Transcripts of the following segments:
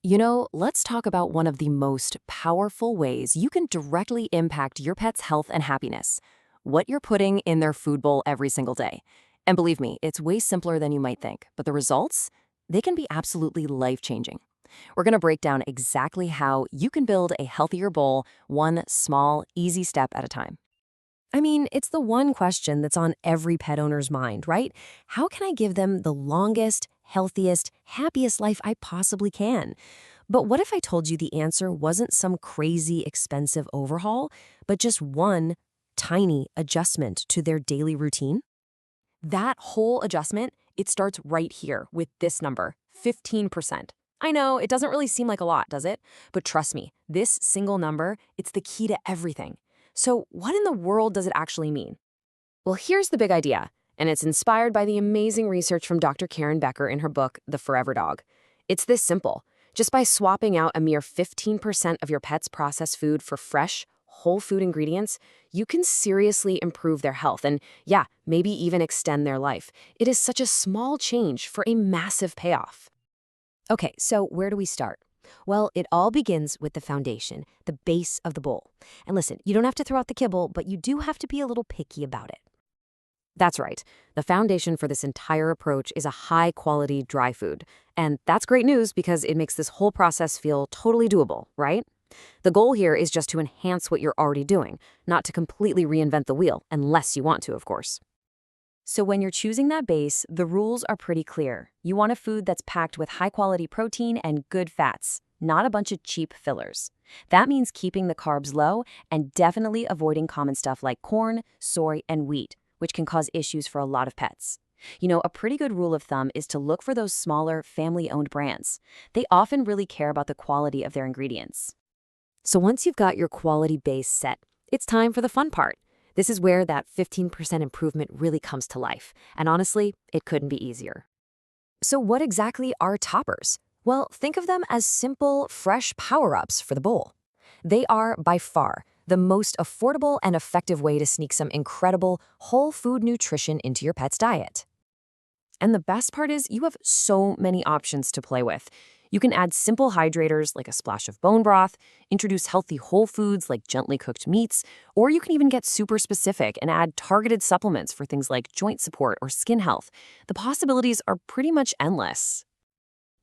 Let's talk about one of the most powerful ways you can directly impact your pet's health and happiness: what you're putting in their food bowl every single day. And believe me, it's way simpler than you might think, but the results, they can be absolutely life-changing. We're going to break down exactly how you can build a healthier bowl, one small, easy step at a time. It's the one question that's on every pet owner's mind, right? How can I give them the longest, healthiest, happiest life I possibly can? But what if I told you the answer wasn't some crazy expensive overhaul, but just one tiny adjustment to their daily routine? That whole adjustment, it starts right here with this number, 15%. I know, it doesn't really seem like a lot, does it? But trust me, this single number, it's the key to everything. So what in the world does it actually mean? Well, here's the big idea, and it's inspired by the amazing research from Dr. Karen Becker in her book, The Forever Dog. It's this simple. Just by swapping out a mere 15% of your pet's processed food for fresh, whole food ingredients, you can seriously improve their health and, yeah, maybe even extend their life. It is such a small change for a massive payoff. Okay, so where do we start? Well, it all begins with the foundation, the base of the bowl. And listen, you don't have to throw out the kibble, but you do have to be a little picky about it. That's right. The foundation for this entire approach is a high-quality dry food. And that's great news because it makes this whole process feel totally doable, right? The goal here is just to enhance what you're already doing, not to completely reinvent the wheel, unless you want to, of course. So when you're choosing that base, the rules are pretty clear. You want a food that's packed with high-quality protein and good fats, not a bunch of cheap fillers. That means keeping the carbs low and definitely avoiding common stuff like corn, soy, and wheat, which can cause issues for a lot of pets. A pretty good rule of thumb is to look for those smaller, family-owned brands. They often really care about the quality of their ingredients. So once you've got your quality base set, it's time for the fun part. This is where that 15% improvement really comes to life. And honestly, it couldn't be easier. So what exactly are toppers? Well, think of them as simple, fresh power-ups for the bowl. They are, by far, the most affordable and effective way to sneak some incredible whole food nutrition into your pet's diet. And the best part is you have so many options to play with. You can add simple hydrators like a splash of bone broth, introduce healthy whole foods like gently cooked meats, or you can even get super specific and add targeted supplements for things like joint support or skin health. The possibilities are pretty much endless.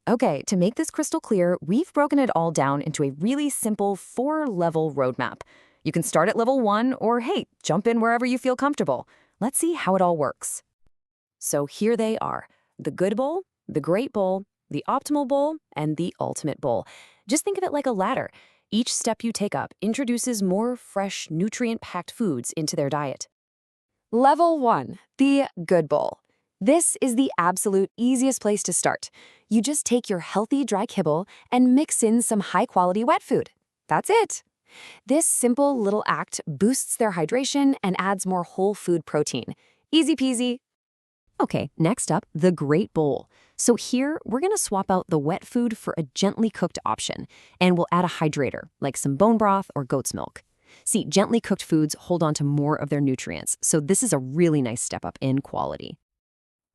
Okay, to make this crystal clear, we've broken it all down into a really simple 4-level roadmap. You can start at level 1 or, hey, jump in wherever you feel comfortable. Let's see how it all works. So here they are: the good bowl, the great bowl, the optimal bowl, and the ultimate bowl. Just think of it like a ladder. Each step you take up introduces more fresh, nutrient-packed foods into their diet. Level 1, the good bowl. This is the absolute easiest place to start. You just take your healthy dry kibble and mix in some high-quality wet food. That's it. This simple little act boosts their hydration and adds more whole food protein. Easy peasy. Okay, next up, the great bowl. So here, we're going to swap out the wet food for a gently cooked option, and we'll add a hydrator, like some bone broth or goat's milk. See, gently cooked foods hold on to more of their nutrients, so this is a really nice step up in quality.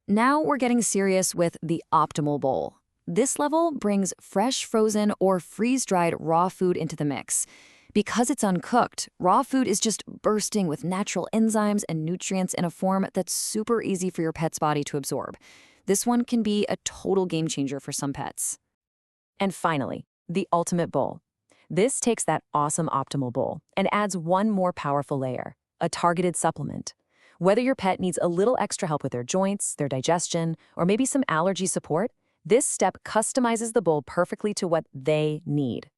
Now we're getting serious with the optimal bowl. This level brings fresh, frozen, or freeze-dried raw food into the mix. Because it's uncooked, raw food is just bursting with natural enzymes and nutrients in a form that's super easy for your pet's body to absorb. This one can be a total game changer for some pets. And finally, the ultimate bowl. This takes that awesome optimal bowl and adds one more powerful layer: a targeted supplement. Whether your pet needs a little extra help with their joints, their digestion, or maybe some allergy support, this step customizes the bowl perfectly to what they need.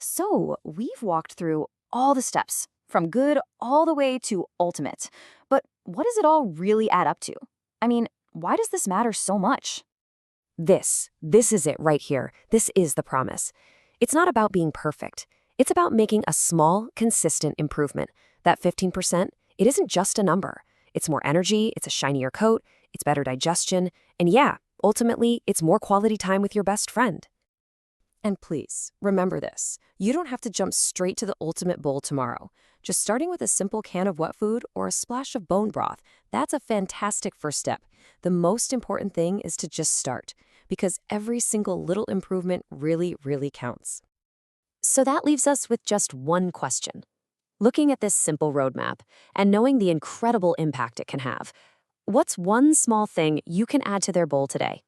So, we've walked through all the steps, from good all the way to ultimate. But what does it all really add up to? Why does this matter so much? This is it right here. This is the promise. It's not about being perfect. It's about making a small, consistent improvement. That 15%, it isn't just a number. It's more energy, it's a shinier coat, it's better digestion, and yeah, ultimately, it's more quality time with your best friend. And please, remember this. You don't have to jump straight to the ultimate bowl tomorrow. Just starting with a simple can of wet food or a splash of bone broth, that's a fantastic first step. The most important thing is to just start. because every single little improvement really, really counts. So that leaves us with just one question. Looking at this simple roadmap and knowing the incredible impact it can have, what's one small thing you can add to their bowl today?